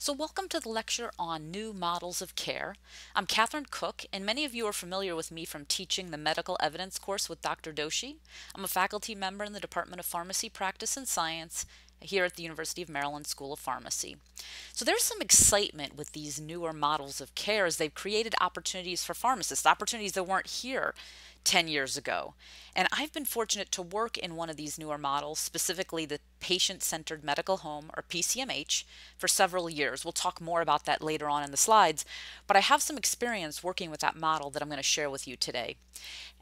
So welcome to the lecture on new models of care. I'm Catherine Cook, and many of you are familiar with me from teaching the medical evidence course with Dr. Doshi. I'm a faculty member in the Department of Pharmacy Practice and Science here at the University of Maryland School of Pharmacy. So there's some excitement with these newer models of care as they've created opportunities for pharmacists, opportunities that weren't here 10 years ago. And I've been fortunate to work in one of these newer models, specifically the Patient-Centered Medical Home, or PCMH, for several years. We'll talk more about that later on in the slides, but I have some experience working with that model that I'm going to share with you today.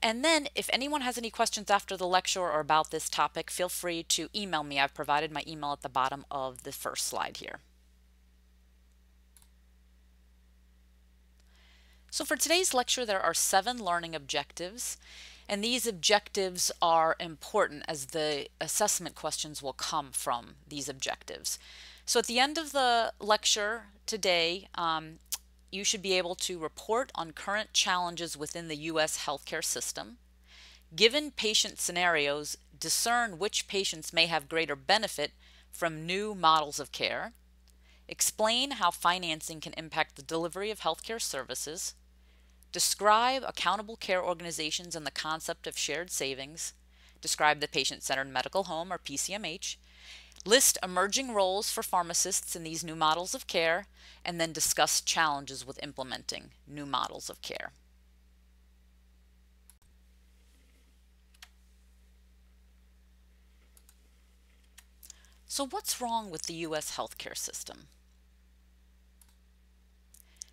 And then if anyone has any questions after the lecture or about this topic, feel free to email me. I've provided my email at the bottom of the first slide here. So for today's lecture, there are 7 learning objectives, and these objectives are important as the assessment questions will come from these objectives. So at the end of the lecture today, you should be able to report on current challenges within the U.S. healthcare system. Given patient scenarios, discern which patients may have greater benefit from new models of care. Explain how financing can impact the delivery of healthcare services. Describe accountable care organizations and the concept of shared savings. Describe the patient-centered medical home, or PCMH. List emerging roles for pharmacists in these new models of care, and then discuss challenges with implementing new models of care. So what's wrong with the U.S. healthcare system?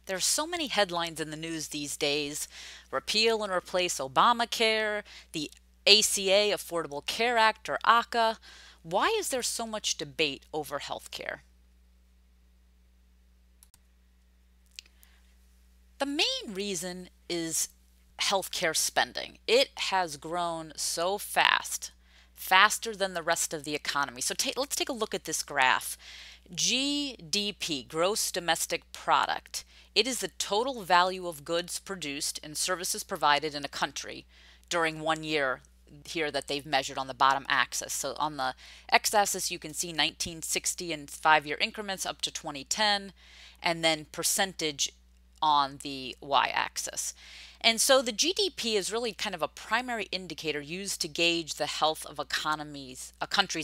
There are so many headlines in the news these days: repeal and replace Obamacare, the ACA, Affordable Care Act, or ACA. Why is there so much debate over healthcare? The main reason is healthcare spending. It has grown so fast, faster than the rest of the economy. So let's take a look at this graph. GDP, gross domestic product. It is the total value of goods produced and services provided in a country during 1 year here that they've measured on the bottom axis. So on the x-axis you can see 1960 in 5-year increments up to 2010, and then percentage on the y-axis. And so the GDP is really kind of a primary indicator used to gauge the health of a country's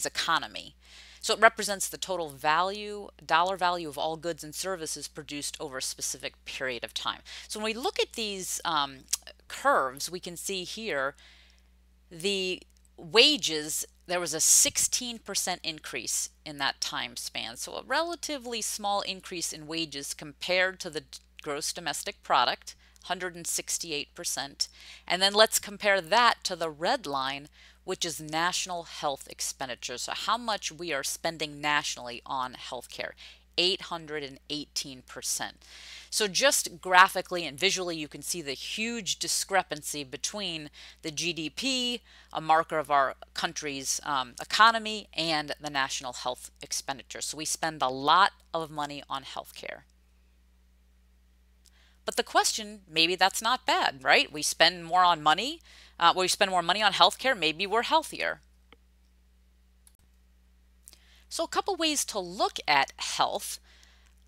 economy. So it represents the total value, dollar value of all goods and services produced over a specific period of time. So when we look at these curves, we can see here the wages, there was a 16% increase in that time span. So a relatively small increase in wages compared to the gross domestic product, 168%. And then let's compare that to the red line, which is national health expenditures. So how much we are spending nationally on healthcare, 818%. So just graphically and visually, you can see the huge discrepancy between the GDP, a marker of our country's economy, and the national health expenditure. So we spend a lot of money on healthcare. But the question, maybe that's not bad, right? We spend more on money. We spend more money on healthcare, maybe we're healthier. So a couple ways to look at health.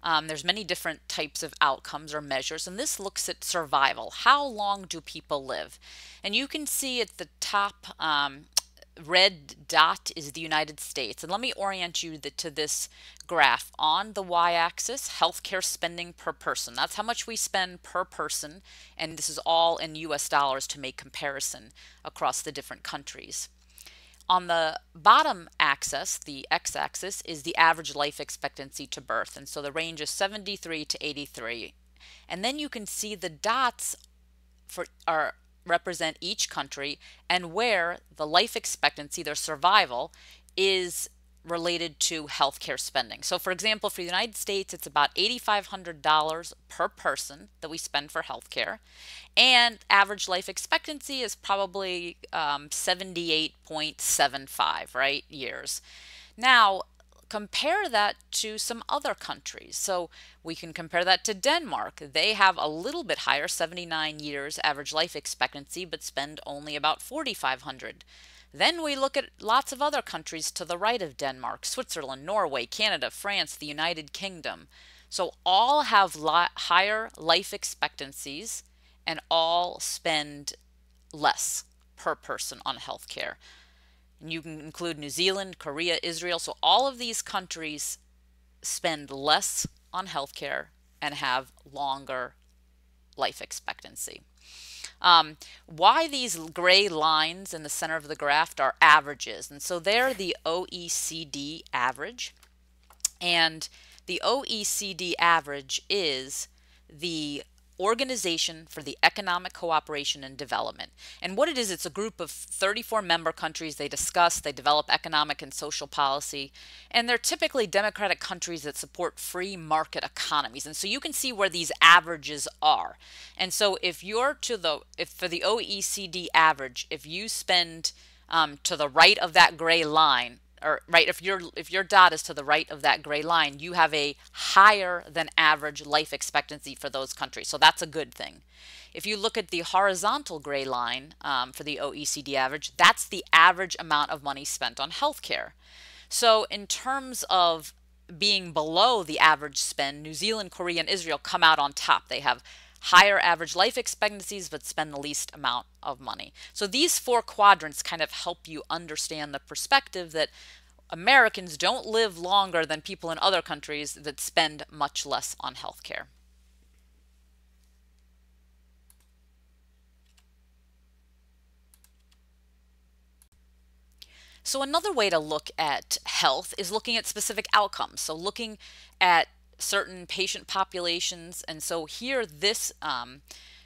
There's many different types of outcomes or measures, and this looks at survival. How long do people live? And you can see at the top red dot is the United States. And let me orient you to this graph. On the y-axis, healthcare spending per person. That's how much we spend per person, and this is all in US dollars to make comparison across the different countries. On the bottom axis, the x-axis, is the average life expectancy to birth, and so the range is 73 to 83. And then you can see the dots represent each country and where the life expectancy, their survival, is related to healthcare spending. So for example, for the United States, it's about $8,500 per person that we spend for healthcare, and average life expectancy is probably 78.75, right, years. Now, compare that to some other countries. So we can compare that to Denmark. They have a little bit higher, 79 years average life expectancy, but spend only about 4,500. Then we look at lots of other countries to the right of Denmark: Switzerland, Norway, Canada, France, the United Kingdom. So all have higher life expectancies and all spend less per person on healthcare. And you can include New Zealand, Korea, Israel. So all of these countries spend less on healthcare and have longer life expectancy. Why these gray lines in the center of the graph are averages. And so they're the OECD average. And the OECD average is the Organization for the Economic Cooperation and Development. And what it is, it's a group of 34 member countries. They discuss, they develop economic and social policy, and they're typically democratic countries that support free market economies. And so you can see where these averages are. And so if for the OECD average, if you spend to the right of that gray line, or right, if your dot is to the right of that gray line, you have a higher than average life expectancy for those countries. So that's a good thing. If you look at the horizontal gray line for the OECD average, that's the average amount of money spent on healthcare. So in terms of being below the average spend, New Zealand, Korea, and Israel come out on top. They have higher average life expectancies but spend the least amount of money. So these four quadrants kind of help you understand the perspective that Americans don't live longer than people in other countries that spend much less on healthcare. So another way to look at health is looking at specific outcomes. So looking at certain patient populations. And so here this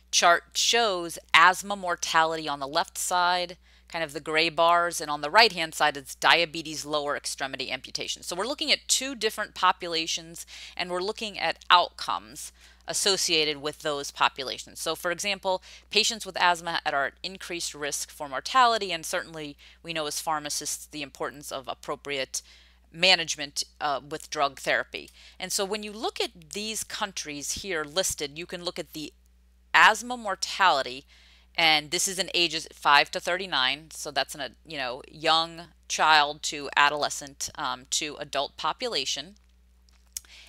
chart shows asthma mortality on the left side, kind of the gray bars, and on the right hand side it's diabetes lower extremity amputation. So we're looking at two different populations and we're looking at outcomes associated with those populations. So for example, patients with asthma are at increased risk for mortality, and certainly we know as pharmacists the importance of appropriate management with drug therapy. And so when you look at these countries here listed, you can look at the asthma mortality, and this is in ages 5 to 39, so that's in a young child to adolescent to adult population.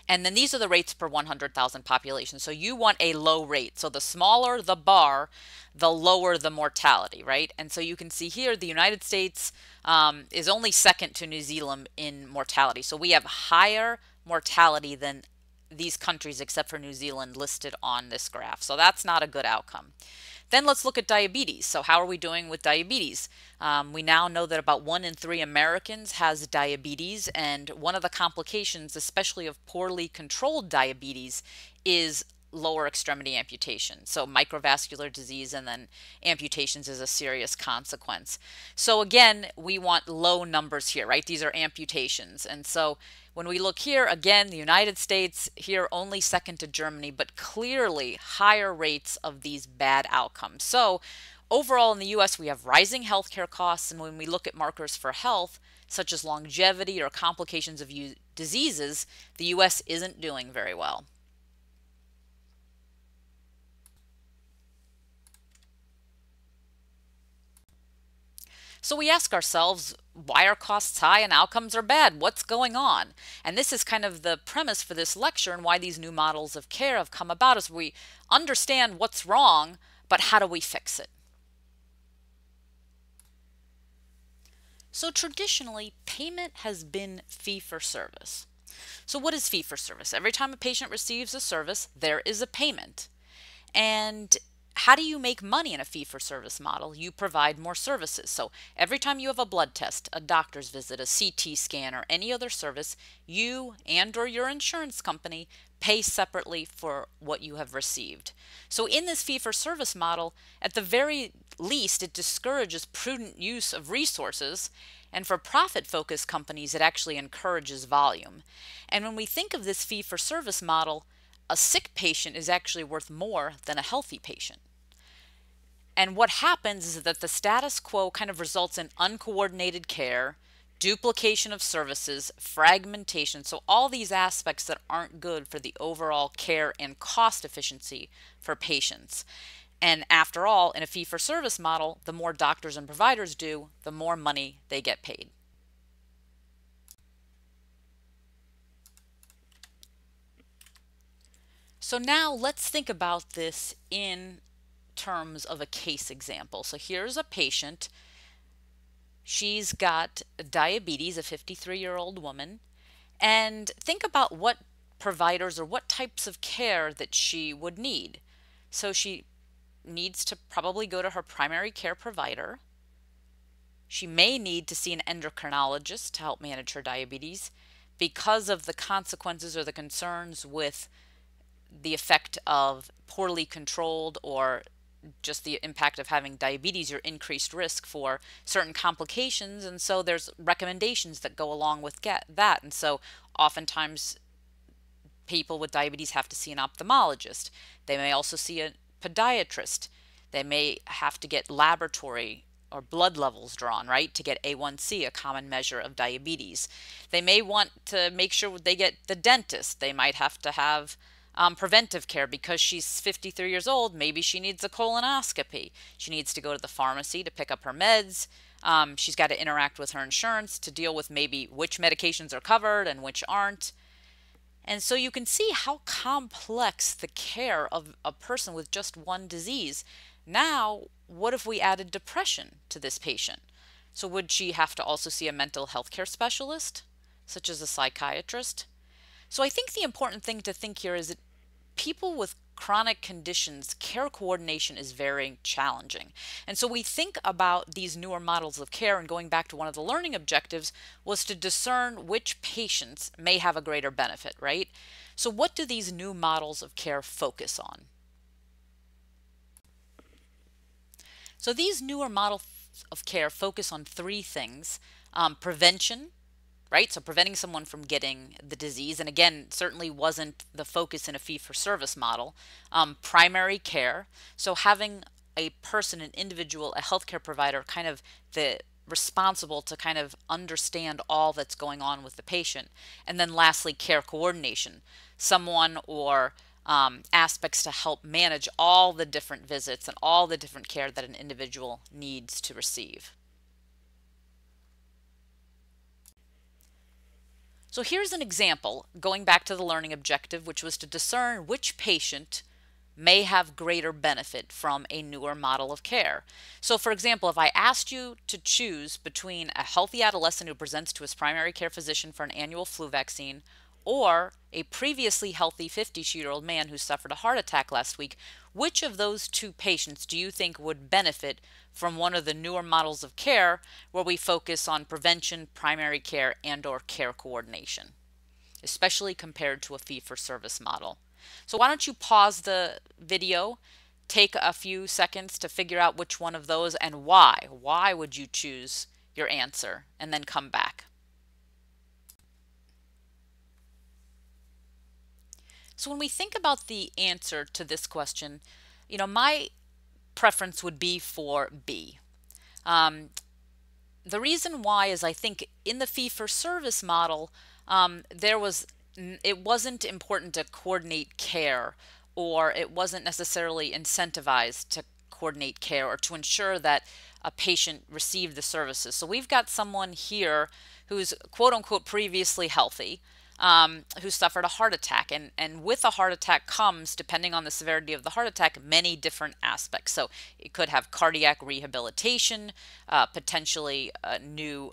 And then these are the rates per 100,000 population. So you want a low rate. So the smaller the bar, the lower the mortality, right? And so you can see here the United States is only second to New Zealand in mortality. So we have higher mortality than these countries except for New Zealand listed on this graph. So that's not a good outcome. Then let's look at diabetes. So how are we doing with diabetes? We now know that about 1 in 3 Americans has diabetes, and one of the complications, especially of poorly controlled diabetes, is lower extremity amputation. So microvascular disease and then amputations is a serious consequence. So again, we want low numbers here, right? These are amputations. And so when we look here, again, the United States here only second to Germany, but clearly higher rates of these bad outcomes. So overall in the US, we have rising healthcare costs, and when we look at markers for health, such as longevity or complications of diseases, the US isn't doing very well. So we ask ourselves, why are costs high and outcomes are bad? What's going on? And this is kind of the premise for this lecture and why these new models of care have come about, is we understand what's wrong, but how do we fix it? So traditionally, payment has been fee for service. So what is fee for service? Every time a patient receives a service, there is a payment. And how do you make money in a fee-for-service model? You provide more services. So every time you have a blood test, a doctor's visit, a CT scan, or any other service, you and or your insurance company pay separately for what you have received. So in this fee-for-service model, at the very least, it discourages prudent use of resources, and for profit-focused companies, it actually encourages volume. And when we think of this fee-for-service model, a sick patient is actually worth more than a healthy patient. And what happens is that the status quo kind of results in uncoordinated care, duplication of services, fragmentation, so all these aspects that aren't good for the overall care and cost efficiency for patients. And after all, in a fee-for-service model, the more doctors and providers do, the more money they get paid. So now let's think about this in terms of a case example. So here's a patient. She's got diabetes, a 53-year-old woman, and think about what providers or what types of care that she would need. So she needs to probably go to her primary care provider. She may need to see an endocrinologist to help manage her diabetes because of the consequences or the concerns with the effect of poorly controlled or just the impact of having diabetes, your increased risk for certain complications. And so there's recommendations that go along with that. And so oftentimes people with diabetes have to see an ophthalmologist. They may also see a podiatrist. They may have to get laboratory or blood levels drawn, right, to get A1C, a common measure of diabetes. They may want to make sure they get the dentist. They might have to have preventive care because she's 53 years old. Maybe she needs a colonoscopy. She needs to go to the pharmacy to pick up her meds. She's got to interact with her insurance to deal with maybe which medications are covered and which aren't. And so you can see how complex the care of a person with just one disease. Now, what if we added depression to this patient? So would she have to also see a mental health care specialist, such as a psychiatrist? So I think the important thing to think here is that people with chronic conditions, care coordination is very challenging. And so we think about these newer models of care, and going back to one of the learning objectives was to discern which patients may have a greater benefit, right? So what do these new models of care focus on? So these newer models of care focus on three things: prevention, right? So preventing someone from getting the disease, and again, certainly wasn't the focus in a fee-for-service model. Primary care, so having a person, an individual, a healthcare provider, kind of the responsible to kind of understand all that's going on with the patient. And then lastly, care coordination, someone or aspects to help manage all the different visits and all the different care that an individual needs to receive. So here's an example, going back to the learning objective, which was to discern which patient may have greater benefit from a newer model of care. So for example, if I asked you to choose between a healthy adolescent who presents to his primary care physician for an annual flu vaccine or a previously healthy 50-year-old man who suffered a heart attack last week, which of those two patients do you think would benefit from one of the newer models of care where we focus on prevention, primary care, and/or care coordination, especially compared to a fee-for-service model? So why don't you pause the video, take a few seconds to figure out which one of those and why. Why would you choose your answer, and then come back. So when we think about the answer to this question, my preference would be for B. The reason why is I think in the fee-for-service model, it wasn't important to coordinate care, or it wasn't necessarily incentivized to coordinate care or to ensure that a patient received the services. So we've got someone here who's quote unquote previously healthy, who suffered a heart attack. And with a heart attack comes, depending on the severity of the heart attack, many different aspects. So it could have cardiac rehabilitation, potentially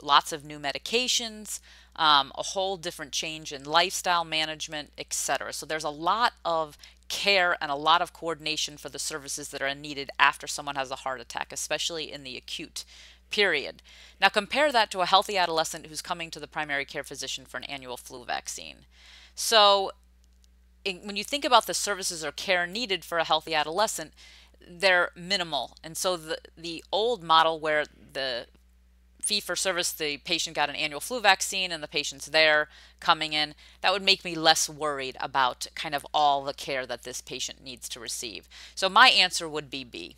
lots of new medications, a whole different change in lifestyle management, etc. So there's a lot of care and a lot of coordination for the services that are needed after someone has a heart attack, especially in the acute period. Now compare that to a healthy adolescent who's coming to the primary care physician for an annual flu vaccine. So when you think about the services or care needed for a healthy adolescent, they're minimal. And so the old model where the fee-for-service, the patient got an annual flu vaccine and the patient's there coming in, that would make me less worried about kind of all the care that this patient needs to receive. So my answer would be B.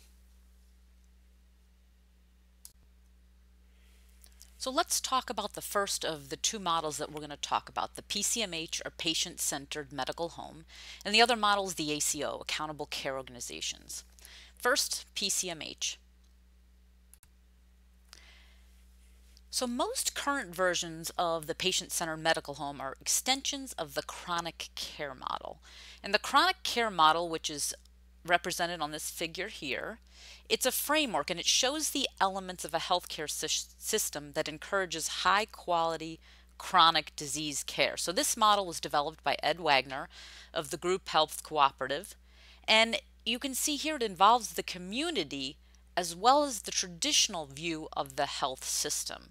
So let's talk about the first of the two models that we're going to talk about, the PCMH, or Patient-Centered Medical Home, and the other model is the ACO, Accountable Care Organizations. First, PCMH. So most current versions of the patient-centered medical home are extensions of the chronic care model. And the chronic care model, which is represented on this figure here, it's a framework and it shows the elements of a healthcare system that encourages high quality chronic disease care. So this model was developed by Ed Wagner of the Group Health Cooperative, and you can see here it involves the community as well as the traditional view of the health system.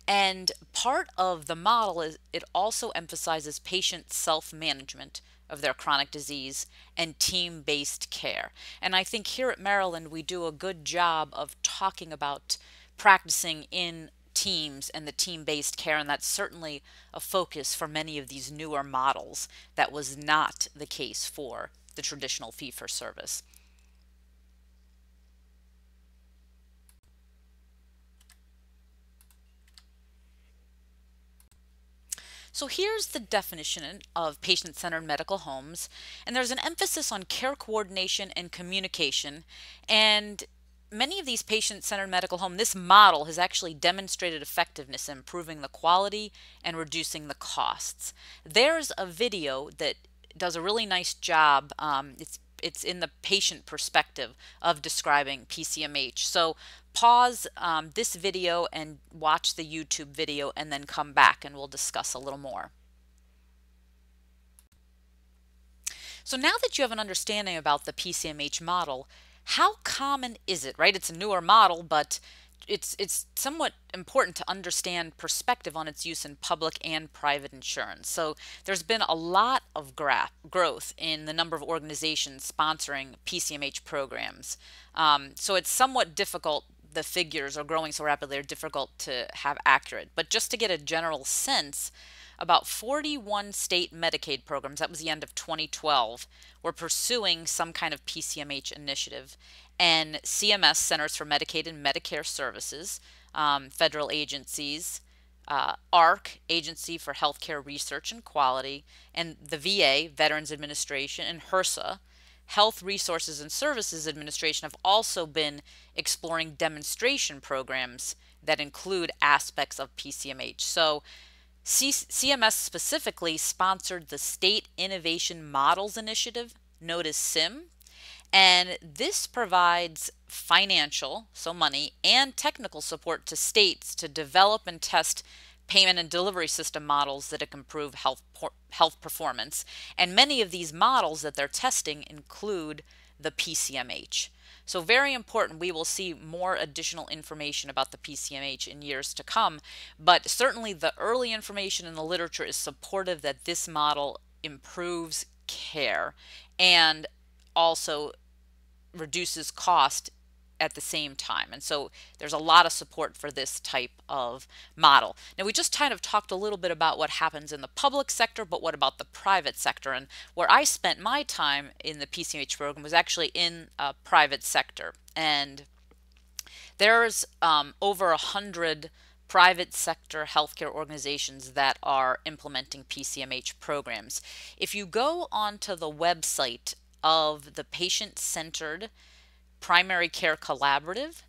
And part of the model is it also emphasizes patient self-management of their chronic disease and team-based care. And I think here at Maryland we do a good job of talking about practicing in teams and the team-based care, and that's certainly a focus for many of these newer models. That was not the case for the traditional fee-for-service. So here's the definition of patient-centered medical homes, and there's an emphasis on care coordination and communication, and many of these patient-centered medical homes, this model has actually demonstrated effectiveness in improving the quality and reducing the costs. There's a video that does a really nice job. It's in the patient perspective of describing PCMH. So pause this video and watch the YouTube video and then come back and we'll discuss a little more. So now that you have an understanding about the PCMH model, how common is it, right? It's a newer model, but it's somewhat important to understand perspective on its use in public and private insurance. So there's been a lot of growth in the number of organizations sponsoring PCMH programs. So it's somewhat difficult. The figures are growing so rapidly, they're difficult to have accurate. But just to get a general sense, about 41 state Medicaid programs, that was the end of 2012, were pursuing some kind of PCMH initiative. And CMS, Centers for Medicaid and Medicare Services, federal agencies, AHRQ, Agency for Healthcare Research and Quality, and the VA, Veterans Administration, and HRSA, Health Resources and Services Administration, have also been exploring demonstration programs that include aspects of PCMH. So CMS specifically sponsored the State Innovation Models Initiative, known as SIM, and this provides financial, so money, and technical support to states to develop and test payment and delivery system models that improve health performance. And many of these models that they're testing include the PCMH. So very important. We will see more additional information about the PCMH in years to come, but certainly the early information in the literature is supportive that this model improves care and also reduces cost at the same time. And so there's a lot of support for this type of model. Now, we just kind of talked a little bit about what happens in the public sector, but what about the private sector? And where I spent my time in the PCMH program was actually in private sector. And there's over 100 private sector healthcare organizations that are implementing PCMH programs. If you go onto the website of the Patient-Centered Primary Care Collaborative,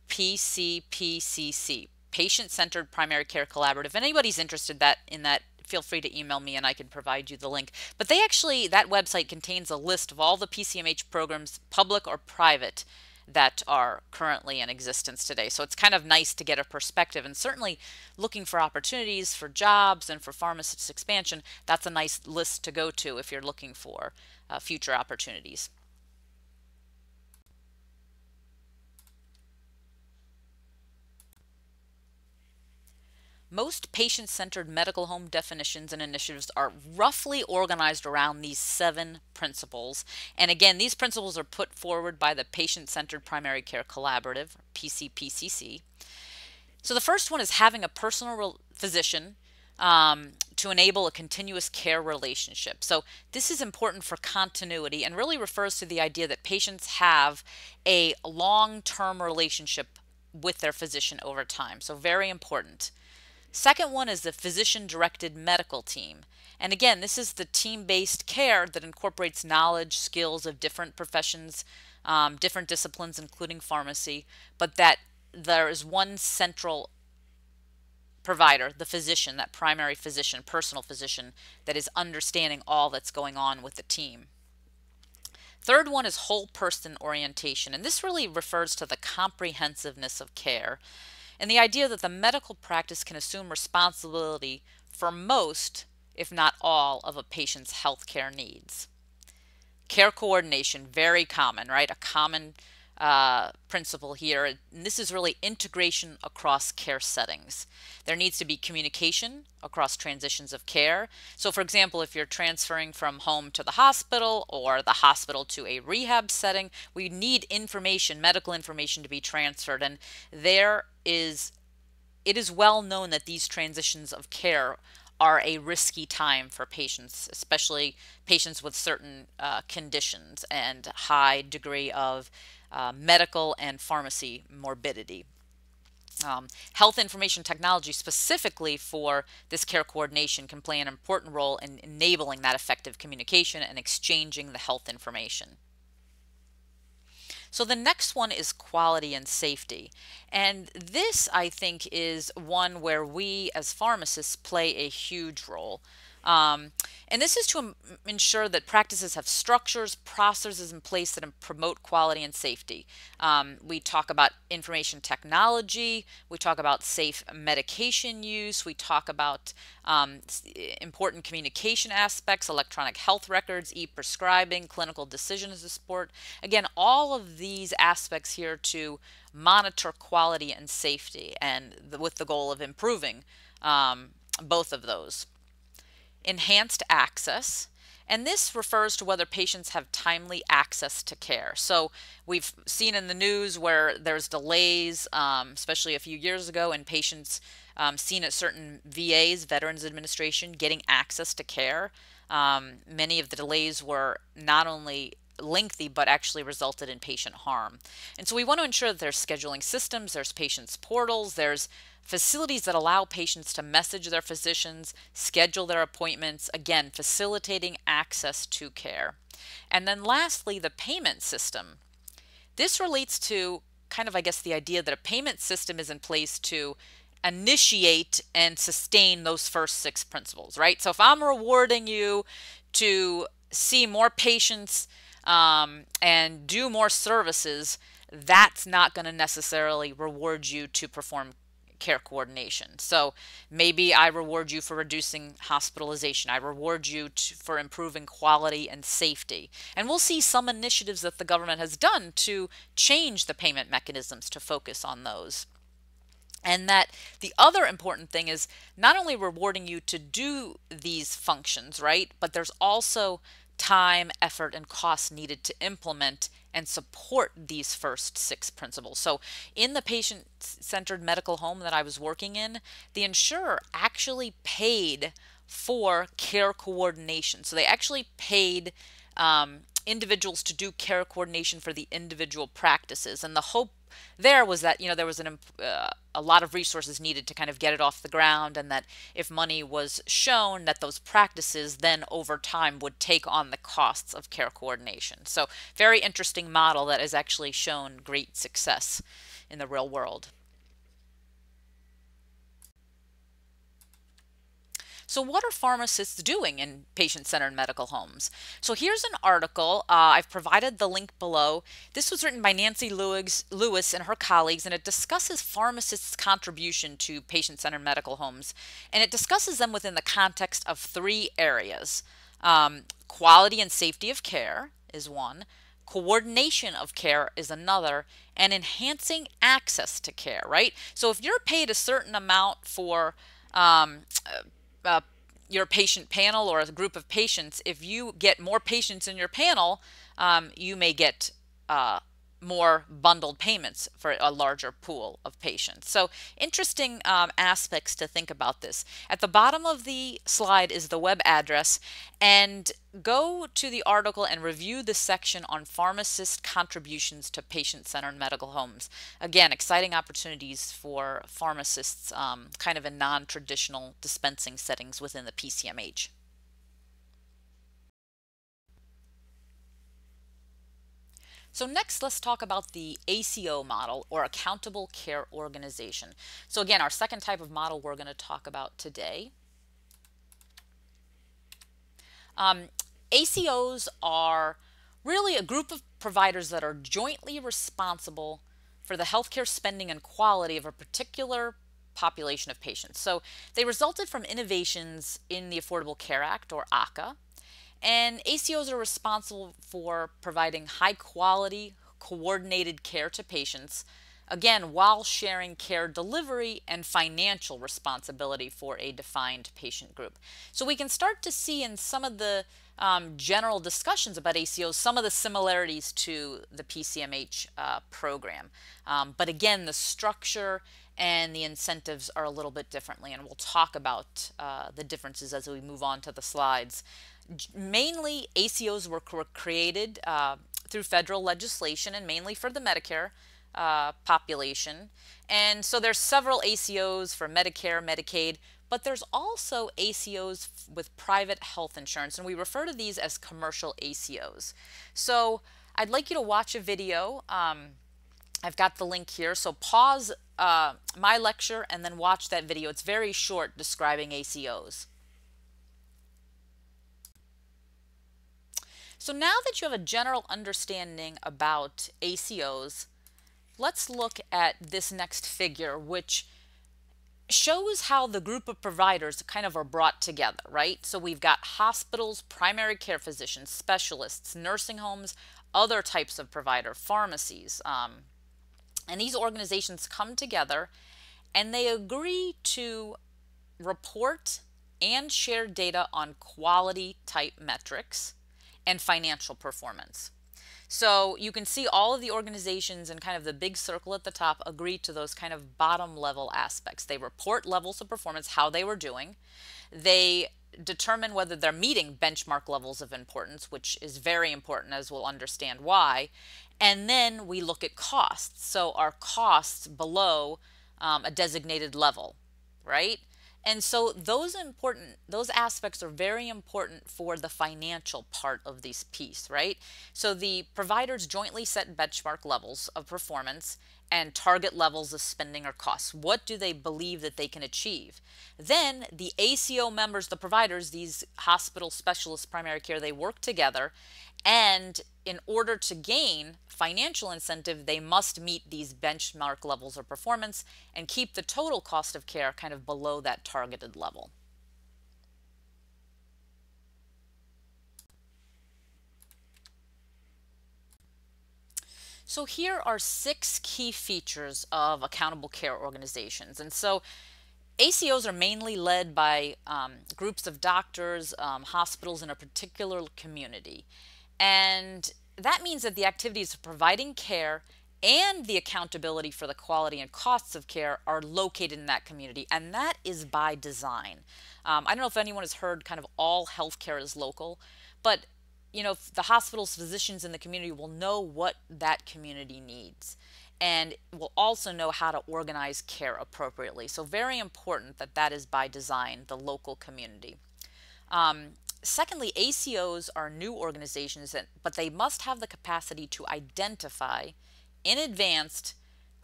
PCPCC, Patient-Centered Primary Care Collaborative. If anybody's interested in that, feel free to email me and I can provide you the link. But that website contains a list of all the PCMH programs, public or private, that are currently in existence today. So it's kind of nice to get a perspective, and certainly looking for opportunities for jobs and for pharmacist expansion, that's a nice list to go to if you're looking for future opportunities. Most patient-centered medical home definitions and initiatives are roughly organized around these 7 principles. And again, these principles are put forward by the Patient-Centered Primary Care Collaborative, PCPCC. So the first one is having a personal physician to enable a continuous care relationship. So this is important for continuity and really refers to the idea that patients have a long-term relationship with their physician over time. So very important. Second one is the physician-directed medical team. And again, this is the team-based care that incorporates knowledge, skills of different professions, different disciplines, including pharmacy, but that there is one central provider, the physician, that primary physician, personal physician, that is understanding all that's going on with the team. Third one is whole person orientation, and this really refers to the comprehensiveness of care and the idea that the medical practice can assume responsibility for most, if not all, of a patient's healthcare needs. Care coordination, very common, right? A common principle here. And this is really integration across care settings. There needs to be communication across transitions of care. So for example, if you're transferring from home to the hospital or the hospital to a rehab setting, we need information, medical information, to be transferred. And it is well known that these transitions of care are a risky time for patients, especially patients with certain conditions and high degree of medical and pharmacy morbidity. Health information technology specifically for this care coordination can play an important role in enabling that effective communication and exchanging the health information. So the next one is quality and safety. And this, I think, is one where we as pharmacists play a huge role. And this is to ensure that practices have structures, processes in place that promote quality and safety. We talk about information technology, we talk about safe medication use, we talk about important communication aspects, electronic health records, e-prescribing, clinical decision support. Again, all of these aspects here to monitor quality and safety, and with the goal of improving both of those. Enhanced access, and this refers to whether patients have timely access to care. So we've seen in the news where there's delays, especially a few years ago, in patients seen at certain VAs, Veterans Administration, getting access to care. Many of the delays were not only lengthy but actually resulted in patient harm. And so we want to ensure that there's scheduling systems, there's patients portals, there's facilities that allow patients to message their physicians, schedule their appointments, again, facilitating access to care. And then lastly, the payment system. This relates to kind of, I guess, the idea that a payment system is in place to initiate and sustain those first 6 principles, right? So if I'm rewarding you to see more patients and do more services, that's not going to necessarily reward you to perform care coordination. So maybe I reward you for reducing hospitalization. I reward you for improving quality and safety. And we'll see some initiatives that the government has done to change the payment mechanisms to focus on those. And that the other important thing is not only rewarding you to do these functions, right? But there's also time, effort, and cost needed to implement and support these first 6 principles. So in the patient-centered medical home that I was working in, the insurer actually paid for care coordination. So they actually paid individuals to do care coordination for the individual practices. And the hope there was that, there was a lot of resources needed to kind of get it off the ground, and that if money was shown, that those practices then over time would take on the costs of care coordination. So very interesting model that has actually shown great success in the real world. So what are pharmacists doing in patient-centered medical homes? So here's an article. I've provided the link below. This was written by Nancy Lewis and her colleagues, and it discusses pharmacists' contribution to patient-centered medical homes. And it discusses them within the context of 3 areas. Quality and safety of care is one. Coordination of care is another, and enhancing access to care, right? So if you're paid a certain amount for your patient panel or a group of patients, if you get more patients in your panel, you may get more bundled payments for a larger pool of patients. So interesting aspects to think about this. At the bottom of the slide is the web address, and go to the article and review the section on pharmacist contributions to patient-centered medical homes. Again, exciting opportunities for pharmacists kind of in non-traditional dispensing settings within the PCMH. So next, let's talk about the ACO model, or Accountable Care Organization. So again, our second type of model we're going to talk about today. ACOs are really a group of providers that are jointly responsible for the healthcare spending and quality of a particular population of patients. So they resulted from innovations in the Affordable Care Act, or ACA, and ACOs are responsible for providing high quality, coordinated care to patients, again, while sharing care delivery and financial responsibility for a defined patient group. So we can start to see in some of the general discussions about ACOs some of the similarities to the PCMH program. But again, the structure and the incentives are a little bit differently, and we'll talk about the differences as we move on to the slides. Mainly, ACOs were created through federal legislation and mainly for the Medicare population. And so there's several ACOs for Medicare, Medicaid, but there's also ACOs with private health insurance, and we refer to these as commercial ACOs. So I'd like you to watch a video. I've got the link here, so pause my lecture and then watch that video. It's very short, describing ACOs. So now that you have a general understanding about ACOs, let's look at this next figure, which shows how the group of providers kind of are brought together, right? So we've got hospitals, primary care physicians, specialists, nursing homes, other types of provider, pharmacies, and these organizations come together and they agree to report and share data on quality type metrics and financial performance. So you can see all of the organizations in kind of the big circle at the top agree to those kind of bottom level aspects. They report levels of performance, how they were doing. They determine whether they're meeting benchmark levels of importance, which is very important, as we'll understand why. And then we look at costs. So are costs below a designated level, right? And so those aspects are very important for the financial part of this piece, right? So the providers jointly set benchmark levels of performance and target levels of spending or costs. What do they believe that they can achieve? Then the ACO members, the providers, these hospital specialists, primary care, they work together, and in order to gain financial incentive, they must meet these benchmark levels of performance and keep the total cost of care kind of below that targeted level. So here are 6 key features of accountable care organizations. And so ACOs are mainly led by groups of doctors, hospitals in a particular community. And that means that the activities of providing care and the accountability for the quality and costs of care are located in that community. And that is by design. I don't know if anyone has heard kind of all healthcare is local, but the hospitals, physicians in the community will know what that community needs and will also know how to organize care appropriately. So very important that that is by design, the local community. Secondly, ACOs are new organizations, but they must have the capacity to identify in advance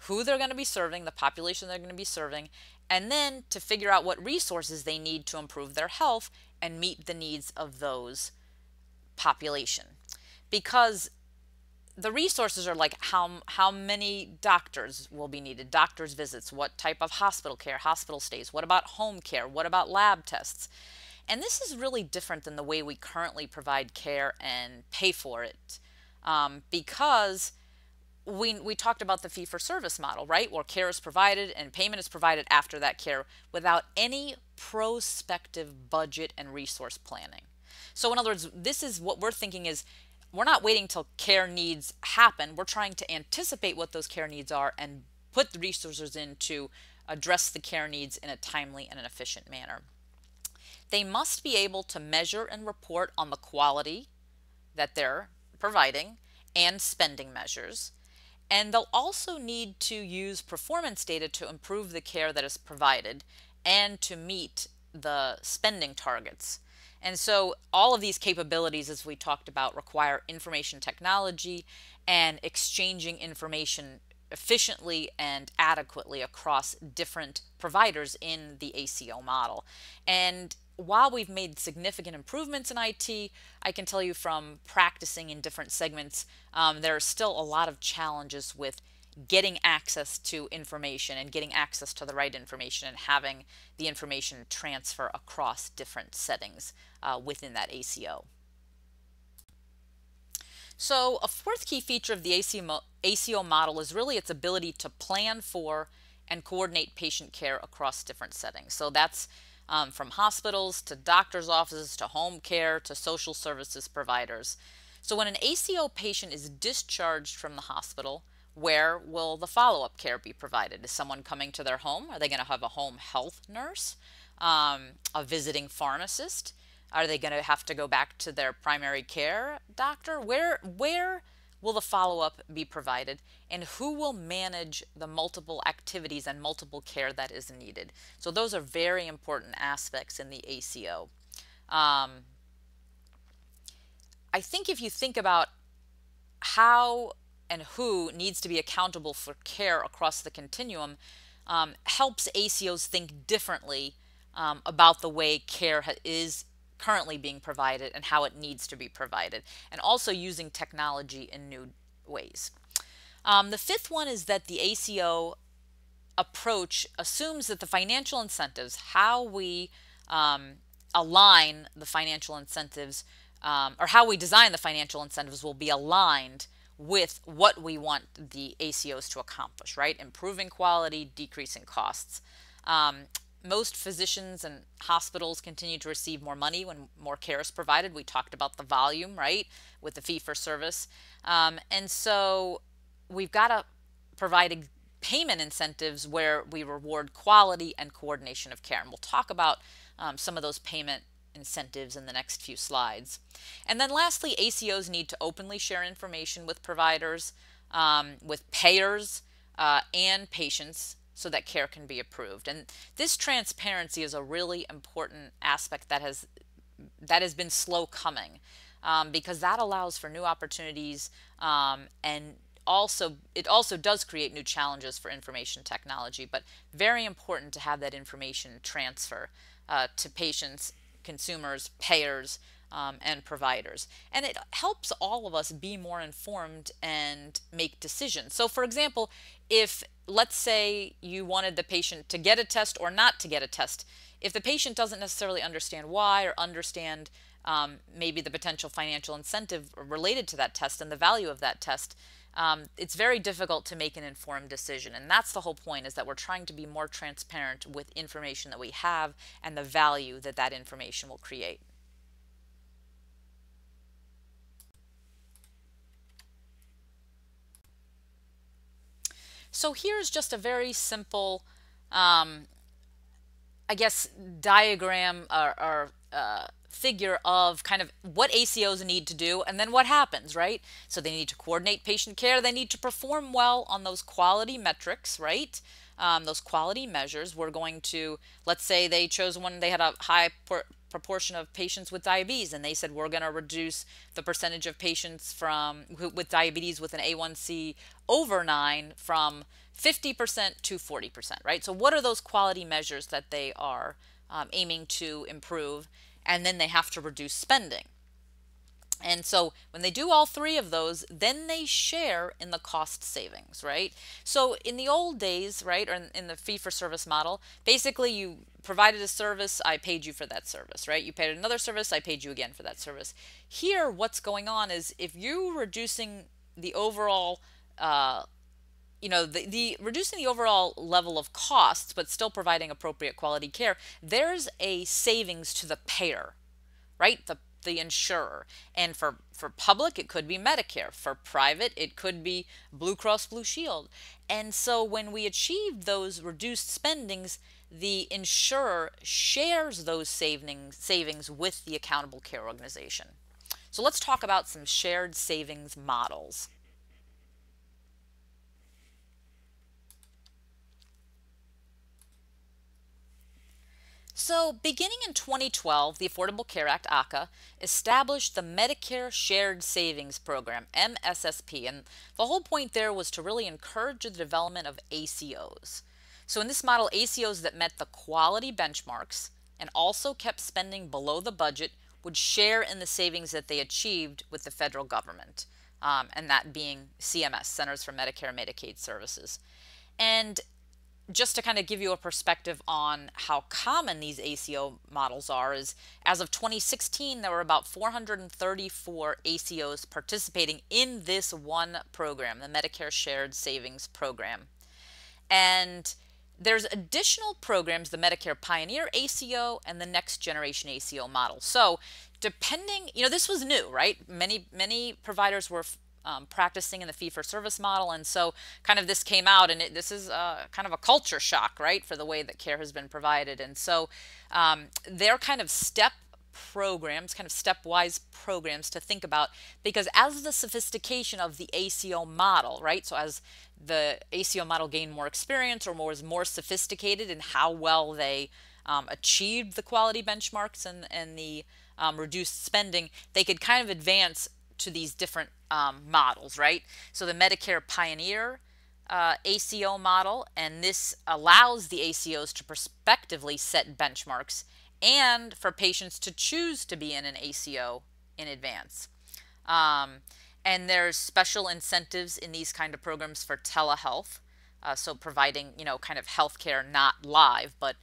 who they're going to be serving, the population they're going to be serving, and then to figure out what resources they need to improve their health and meet the needs of those population. Because the resources are like how many doctors will be needed, doctors visits, what type of hospital care, hospital stays, what about home care, what about lab tests. And this is really different than the way we currently provide care and pay for it, because we talked about the fee-for-service model, right? Where care is provided and payment is provided after that care without any prospective budget and resource planning. So in other words, this is what we're thinking is we're not waiting till care needs happen. We're trying to anticipate what those care needs are and put the resources in to address the care needs in a timely and an efficient manner. They must be able to measure and report on the quality that they're providing and spending measures. And they'll also need to use performance data to improve the care that is provided and to meet the spending targets. And so all of these capabilities, as we talked about, require information technology and exchanging information efficiently and adequately across different providers in the ACO model. And while we've made significant improvements in IT, I can tell you from practicing in different segments, there are still a lot of challenges with getting access to information and getting access to the right information and having the information transfer across different settings within that ACO. So a fourth key feature of the ACO model is really its ability to plan for and coordinate patient care across different settings. So that's from hospitals to doctor's offices to home care to social services providers. So when an ACO patient is discharged from the hospital, where will the follow-up care be provided? Is someone coming to their home? Are they going to have a home health nurse, a visiting pharmacist? Are they going to have to go back to their primary care doctor? Where will the follow-up be provided, and who will manage the multiple activities and multiple care that is needed? So those are very important aspects in the ACO. I think if you think about how and who needs to be accountable for care across the continuum, helps ACOs think differently about the way care is currently being provided and how it needs to be provided, and also using technology in new ways. The fifth one is that the ACO approach assumes that the financial incentives, how we align the financial incentives, or how we design the financial incentives, will be aligned with what we want the ACOs to accomplish, right? Improving quality, decreasing costs. Most physicians and hospitals continue to receive more money when more care is provided. We talked about the volume, right, with the fee-for-service. And so we've got to provide payment incentives where we reward quality and coordination of care. And we'll talk about some of those payment incentives in the next few slides. And then lastly, ACOs need to openly share information with providers, with payers, and patients, so that care can be approved. And this transparency is a really important aspect that has been slow coming, because that allows for new opportunities, and it also does create new challenges for information technology, but very important to have that information transfer to patients, consumers, payers, and providers. And it helps all of us be more informed and make decisions. So for example, if let's say you wanted the patient to get a test or not to get a test, if the patient doesn't necessarily understand why, or understand maybe the potential financial incentive related to that test and the value of that test, it's very difficult to make an informed decision. And that's the whole point, is that we're trying to be more transparent with information that we have and the value that that information will create. So here's just a very simple, I guess, diagram or figure of kind of what ACOs need to do and then what happens, right? So they need to coordinate patient care. They need to perform well on those quality metrics, right? Those quality measures. We're going to, let's say they chose one, they had a high proportion of patients with diabetes, and they said we're going to reduce the percentage of patients with diabetes with an A1C over 9 from 50% to 40%, right? So what are those quality measures that they are aiming to improve? And then they have to reduce spending. And so when they do all three of those, then they share in the cost savings, right? So in the old days, right, or in the fee-for-service model, basically you provided a service, I paid you for that service, right? You paid another service, I paid you again for that service. Here, what's going on is if you're reducing the overall, reducing the overall level of costs, but still providing appropriate quality care, there's a savings to the payer, right? The insurer. And for public, it could be Medicare. For private, it could be Blue Cross Blue Shield. And so when we achieve those reduced spendings, the insurer shares those savings with the accountable care organization. So let's talk about some shared savings models. So, beginning in 2012, the Affordable Care Act, ACA, established the Medicare Shared Savings Program, MSSP, and the whole point there was to really encourage the development of ACOs. So, in this model, ACOs that met the quality benchmarks and also kept spending below the budget would share in the savings that they achieved with the federal government, and that being CMS, Centers for Medicare and Medicaid Services. And just to kind of give you a perspective on how common these ACO models are, is as of 2016 there were about 434 ACOs participating in this one program, the Medicare Shared Savings Program. And there's additional programs, the Medicare Pioneer ACO and the Next Generation ACO model. So depending, this was new, right? Many providers were practicing in the fee-for-service model, and so kind of this came out, and this is kind of a culture shock, right, for the way that care has been provided. And so they're kind of programs, kind of stepwise programs to think about, because as the sophistication of the ACO model, right, so as the ACO model gained more experience or was more sophisticated in how well they achieved the quality benchmarks and the reduced spending, they could kind of advance to these different models, right? So the Medicare Pioneer ACO model, and this allows the ACOs to prospectively set benchmarks and for patients to choose to be in an ACO in advance. And there's special incentives in these kind of programs for telehealth, so providing, kind of healthcare not live, but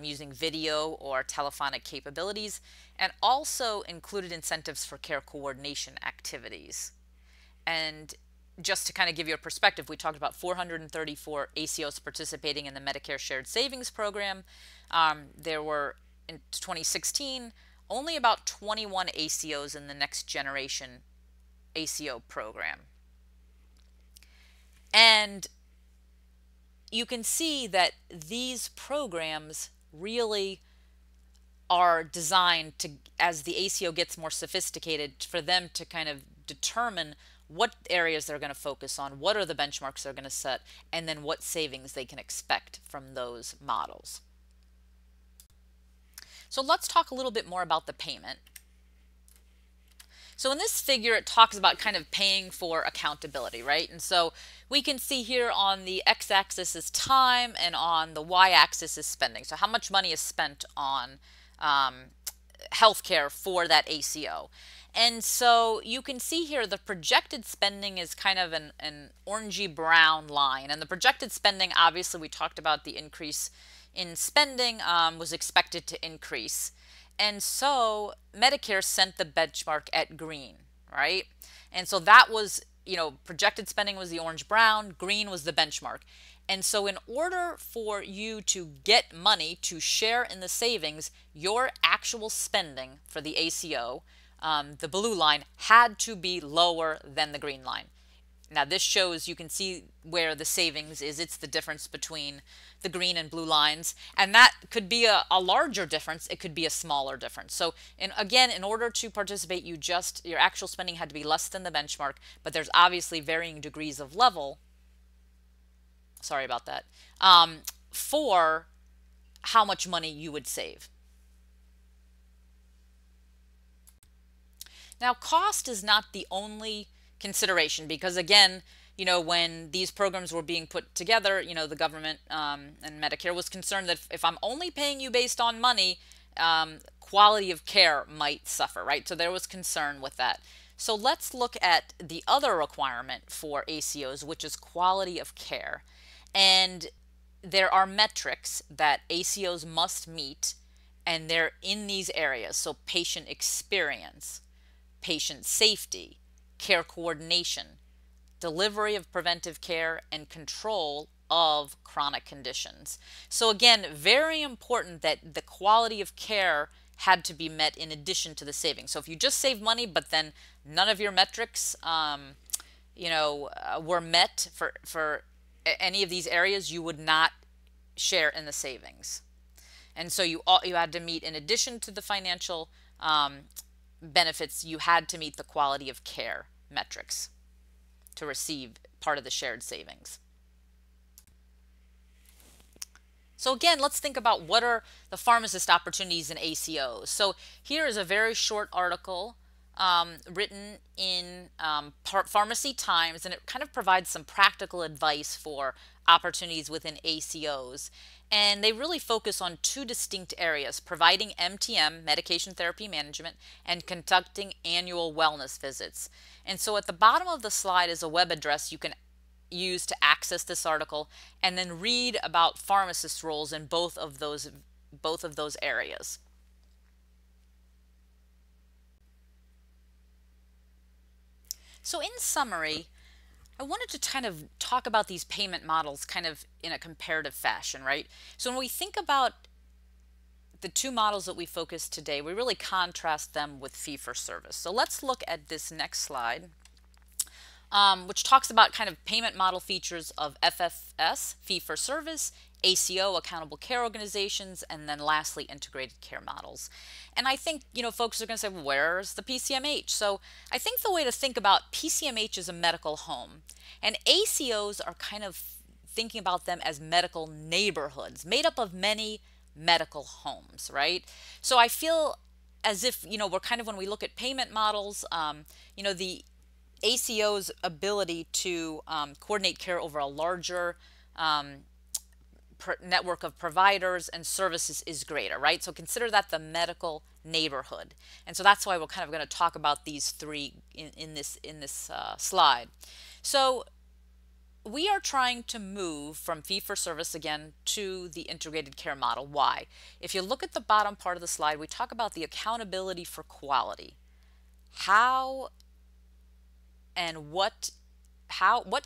using video or telephonic capabilities, and also included incentives for care coordination activities. And just to kind of give you a perspective, we talked about 434 ACOs participating in the Medicare Shared Savings Program. There were, in 2016, only about 21 ACOs in the Next Generation ACO program. And you can see that these programs really are designed to, as the ACO gets more sophisticated, for them to kind of determine what areas they're going to focus on, what are the benchmarks they're going to set, and then what savings they can expect from those models. So let's talk a little bit more about the payment. So in this figure, it talks about kind of paying for accountability, right? And so we can see here on the x-axis is time, and on the y-axis is spending. So how much money is spent on healthcare for that ACO. And so you can see here the projected spending is kind of an orangey brown line. And the projected spending, obviously we talked about the increase in spending was expected to increase. And so Medicare sent the benchmark at green, right? And so that was, projected spending was the orange brown, green was the benchmark. And so in order for you to get money to share in the savings, your actual spending for the ACO, the blue line, had to be lower than the green line. Now this shows, you can see where the savings is. It's the difference between the green and blue lines. And that could be a larger difference. It could be a smaller difference. So again, in order to participate, your actual spending had to be less than the benchmark, but there's obviously varying degrees of level. Sorry about that. For how much money you would save. Now, cost is not the only consideration, because again, when these programs were being put together, the government and Medicare was concerned that if I'm only paying you based on money, quality of care might suffer, right? So there was concern with that. So let's look at the other requirement for ACOs, which is quality of care. And there are metrics that ACOs must meet, and they're in these areas. So patient experience, patient safety, care coordination, delivery of preventive care, and control of chronic conditions. So again, very important that the quality of care had to be met in addition to the savings. So if you just save money, but then none of your metrics, were met for any of these areas, you would not share in the savings. And so you had to meet, in addition to the financial benefits, you had to meet the quality of care metrics to receive part of the shared savings. So again, let's think about what are the pharmacist opportunities in ACOs. So here is a very short article written in Pharmacy Times, and it kind of provides some practical advice for opportunities within ACOs. And they really focus on two distinct areas: providing MTM, medication therapy management, and conducting annual wellness visits. And so at the bottom of the slide is a web address you can use to access this article and then read about pharmacist roles in both of those areas. So in summary, I wanted to kind of talk about these payment models kind of in a comparative fashion, right? So when we think about the two models that we focused today, we really contrast them with fee for service. So let's look at this next slide, which talks about kind of payment model features of FFS, fee for service, ACO, accountable care organizations, and then lastly, integrated care models. And I think, folks are going to say, well, where's the PCMH? So I think the way to think about PCMH is a medical home, and ACOs are kind of thinking about them as medical neighborhoods made up of many medical homes, right? So I feel as if, we're kind of, when we look at payment models, the ACO's ability to coordinate care over a larger network of providers and services is greater, right? So consider that the medical neighborhood. And so that's why we're kind of going to talk about these three in this slide. So we are trying to move from fee-for-service again to the integrated care model. Why? If you look at the bottom part of the slide, we talk about the accountability for quality. How and what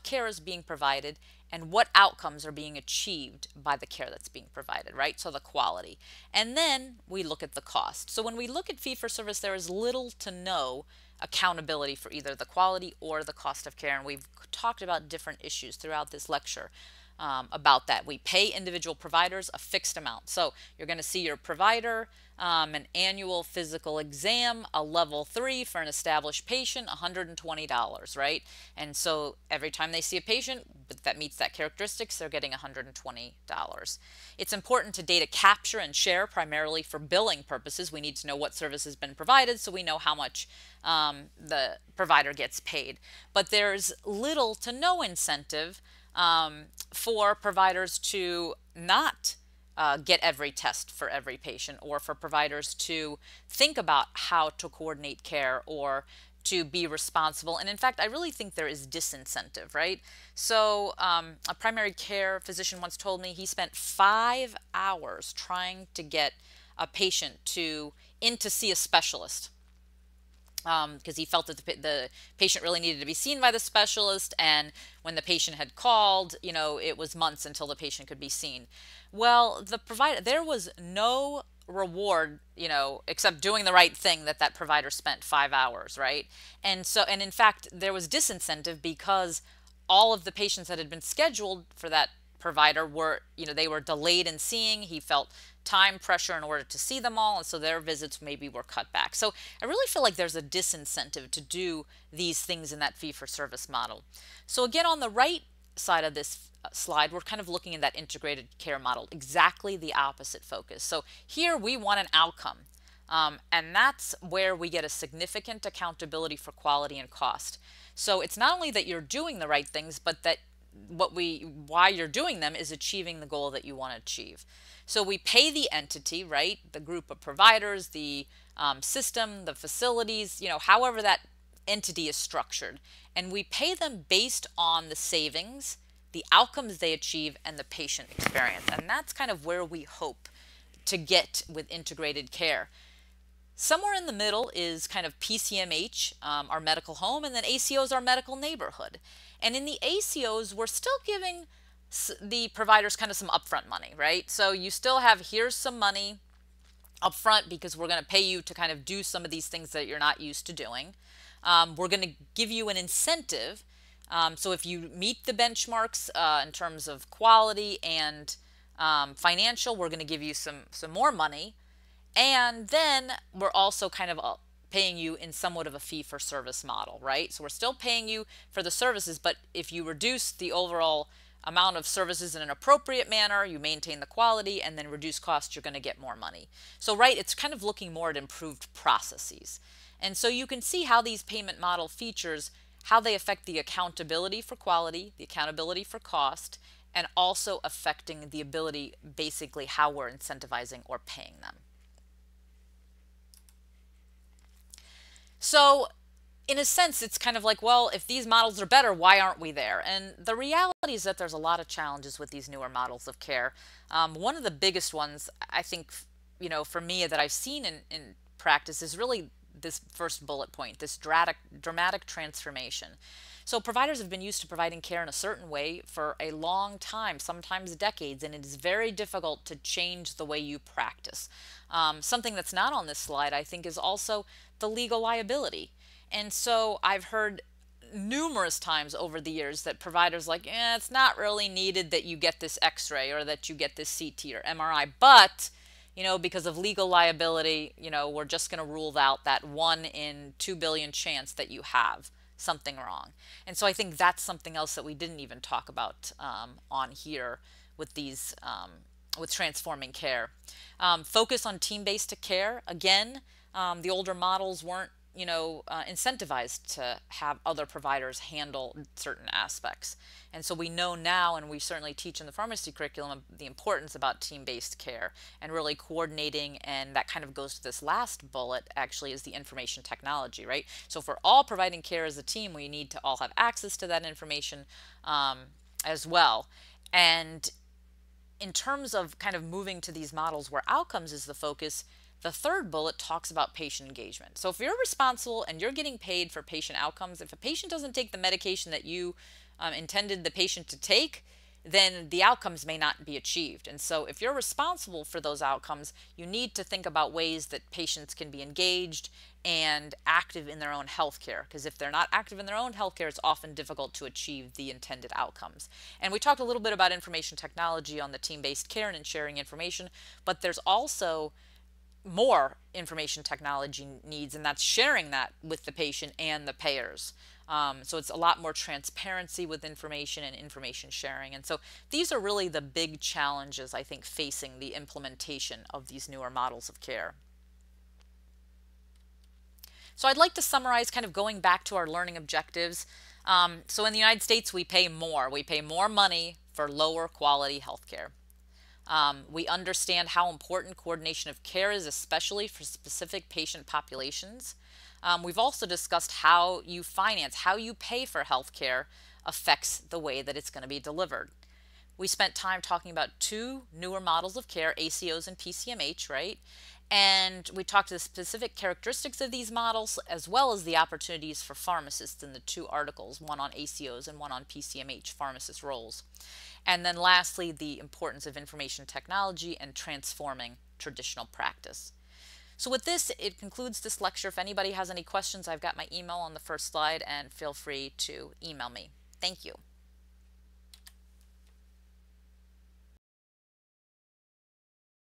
care is being provided and what outcomes are being achieved by the care that's being provided, right? So the quality. And then we look at the cost. So when we look at fee-for-service, there is little to no accountability for either the quality or the cost of care. And we've talked about different issues throughout this lecture about that. We pay individual providers a fixed amount. So you're going to see your provider, an annual physical exam, a level 3 for an established patient, $120, right? And so every time they see a patient that meets that characteristics, they're getting $120. It's important to data capture and share primarily for billing purposes. We need to know what service has been provided so we know how much the provider gets paid. But there's little to no incentive for providers to not get every test for every patient, or for providers to think about how to coordinate care or to be responsible. And in fact, I really think there is disincentive, right? So a primary care physician once told me he spent 5 hours trying to get a patient in to see a specialist, because he felt that the patient really needed to be seen by the specialist, and when the patient had called, it was months until the patient could be seen. Well, there was no reward, except doing the right thing, that provider spent 5 hours, right? And in fact, there was disincentive because all of the patients that had been scheduled for that provider were, they were delayed in seeing. He felt time pressure in order to see them all, and so their visits maybe were cut back. So I really feel like there's a disincentive to do these things in that fee-for-service model. So again, on the right side of this slide, we're kind of looking at that integrated care model, exactly the opposite focus. So here we want an outcome, and that's where we get a significant accountability for quality and cost. So it's not only that you're doing the right things, but that why you're doing them is achieving the goal that you want to achieve. So we pay the entity, right, the group of providers, the system, the facilities, however that entity is structured, and we pay them based on the savings, the outcomes they achieve, and the patient experience. And that's kind of where we hope to get with integrated care. Somewhere in the middle is kind of PCMH, our medical home, and then ACOs, our medical neighborhood. And in the ACOs, we're still giving the providers kind of some upfront money, right? So you still have, here's some money upfront because we're going to pay you to kind of do some of these things that you're not used to doing. We're going to give you an incentive. So if you meet the benchmarks in terms of quality and financial, we're going to give you some more money. And then we're also kind of paying you in somewhat of a fee-for-service model, right? So we're still paying you for the services, but if you reduce the overall amount of services in an appropriate manner, you maintain the quality, and then reduce costs, you're going to get more money. So, right, it's kind of looking more at improved processes. And so you can see how these payment model features, how they affect the accountability for quality, the accountability for cost, and also affecting the ability, basically how we're incentivizing or paying them. So in a sense, it's kind of like, well, if these models are better, why aren't we there? And the reality is that there's a lot of challenges with these newer models of care. One of the biggest ones, I think, for me that I've seen in practice is really this first bullet point, this dramatic transformation. So providers have been used to providing care in a certain way for a long time, sometimes decades, and it is very difficult to change the way you practice. Something that's not on this slide, I think, is also the legal liability. And so I've heard numerous times over the years that providers like, it's not really needed that you get this x-ray or that you get this CT or MRI, but because of legal liability, we're just going to rule out that 1 in 2 billion chance that you have something wrong. And so I think that's something else that we didn't even talk about on here with these with transforming care. Focus on team-based care. Again, the older models weren't incentivized to have other providers handle certain aspects. And so we know now, and we certainly teach in the pharmacy curriculum, the importance about team-based care and really coordinating, and that kind of goes to this last bullet, actually, is the information technology, right? So if we're all providing care as a team, we need to all have access to that information as well. And in terms of kind of moving to these models where outcomes is the focus, the third bullet talks about patient engagement. So if you're responsible and you're getting paid for patient outcomes, if a patient doesn't take the medication that you intended the patient to take, then the outcomes may not be achieved. And so if you're responsible for those outcomes, you need to think about ways that patients can be engaged and active in their own healthcare. Because if they're not active in their own healthcare, it's often difficult to achieve the intended outcomes. And we talked a little bit about information technology on the team-based care and in sharing information, but there's also more information technology needs, and that's sharing that with the patient and the payers. So it's a lot more transparency with information and information sharing. And so these are really the big challenges, I think, facing the implementation of these newer models of care. So I'd like to summarize, kind of going back to our learning objectives. So in the United States, we pay more. We pay more money for lower quality healthcare. We understand how important coordination of care is, especially for specific patient populations. We've also discussed how you finance, how you pay for healthcare affects the way that it's going to be delivered. We spent time talking about 2 newer models of care, ACOs and PCMH, right? And we talked to the specific characteristics of these models, as well as the opportunities for pharmacists in the 2 articles, one on ACOs and one on PCMH, pharmacist roles. And then lastly, the importance of information technology and transforming traditional practice. So with this, it concludes this lecture. If anybody has any questions, I've got my email on the first slide, and feel free to email me. Thank you.